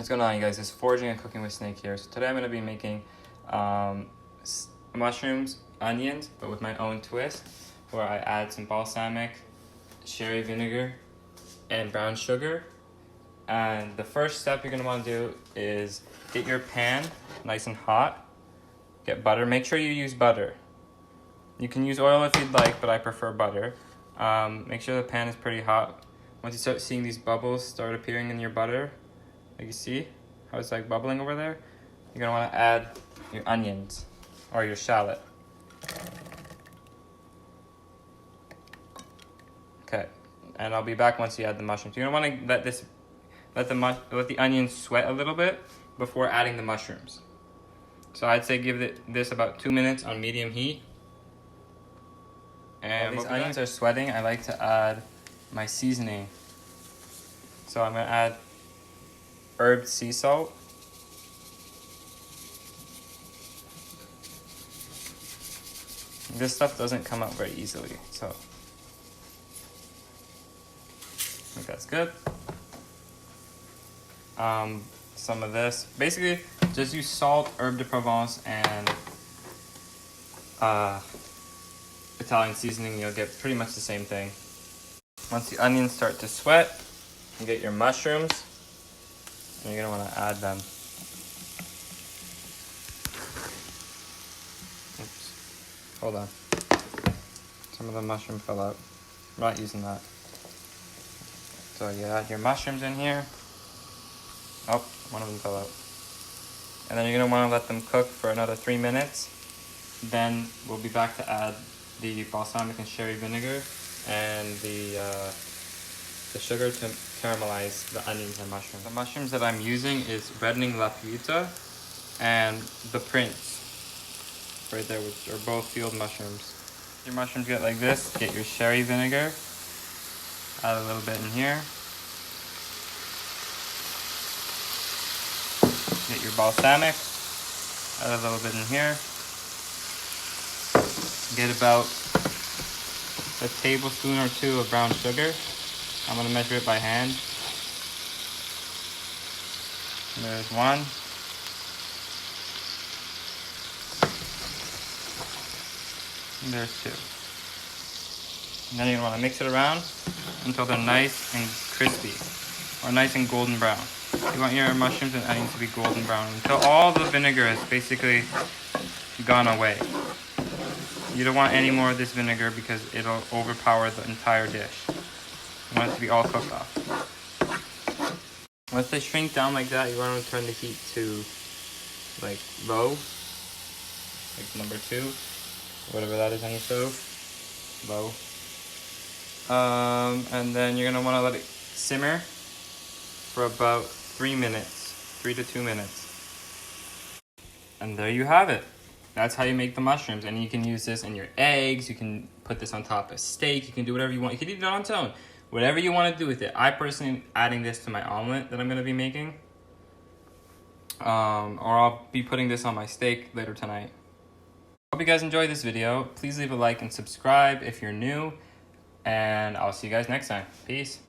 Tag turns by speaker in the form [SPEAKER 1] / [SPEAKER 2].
[SPEAKER 1] What's going on, you guys? It's Foraging and Cooking with Snake here. So today I'm going to be making mushrooms, onions, but with my own twist, where I add some balsamic, sherry vinegar, and brown sugar. And the first step you're going to want to do is get your pan nice and hot. Get butter. Make sure you use butter. You can use oil if you'd like, but I prefer butter. Make sure the pan is pretty hot. Once you start seeing these bubbles start appearing in your butter, like you see how it's like bubbling over there, you're gonna want to add your onions or your shallot. Okay, and I'll be back once you add the mushrooms. You're gonna want to let the onions sweat a little bit before adding the mushrooms. So I'd say give this about 2 minutes on medium heat. And while these onions are sweating, I like to add my seasoning. So I'm gonna add herb sea salt. This stuff doesn't come out very easily, so I think that's good. Some of this, basically just use salt, herb de Provence, and Italian seasoning. You'll get pretty much the same thing. Once the onions start to sweat, you get your mushrooms, and you're gonna want to add them. Oops. Hold on. Some of the mushroom fell out. I'm not using that. So you add your mushrooms in here. Oh, one of them fell out. And then you're gonna want to let them cook for another 3 minutes. Then we'll be back to add the balsamic and sherry vinegar and the sugar to caramelize the onions and mushrooms. The mushrooms that I'm using is reddening La Piuta and the Prince, right there, which are both field mushrooms. Your mushrooms get like this, get your sherry vinegar, add a little bit in here. Get your balsamic, add a little bit in here. Get about a tablespoon or two of brown sugar. I'm gonna measure it by hand. There's one. And there's two. And then you're gonna wanna mix it around until they're nice and crispy, or nice and golden brown. You want your mushrooms and onions to be golden brown until all the vinegar is basically gone away. You don't want any more of this vinegar because it'll overpower the entire dish. You want it to be all cooked off. Once they shrink down like that, you want to turn the heat to like low, like number 2, whatever that is on your stove, low. And then you're gonna want to let it simmer for about 3 minutes, 3 to 2 minutes. And there you have it. That's how you make the mushrooms, and you can use this in your eggs. You can put this on top of steak. You can do whatever you want. You can eat it on its own. Whatever you want to do with it. I personally am adding this to my omelet that I'm going to be making. Or I'll be putting this on my steak later tonight. Hope you guys enjoyed this video. Please leave a like and subscribe if you're new. And I'll see you guys next time. Peace.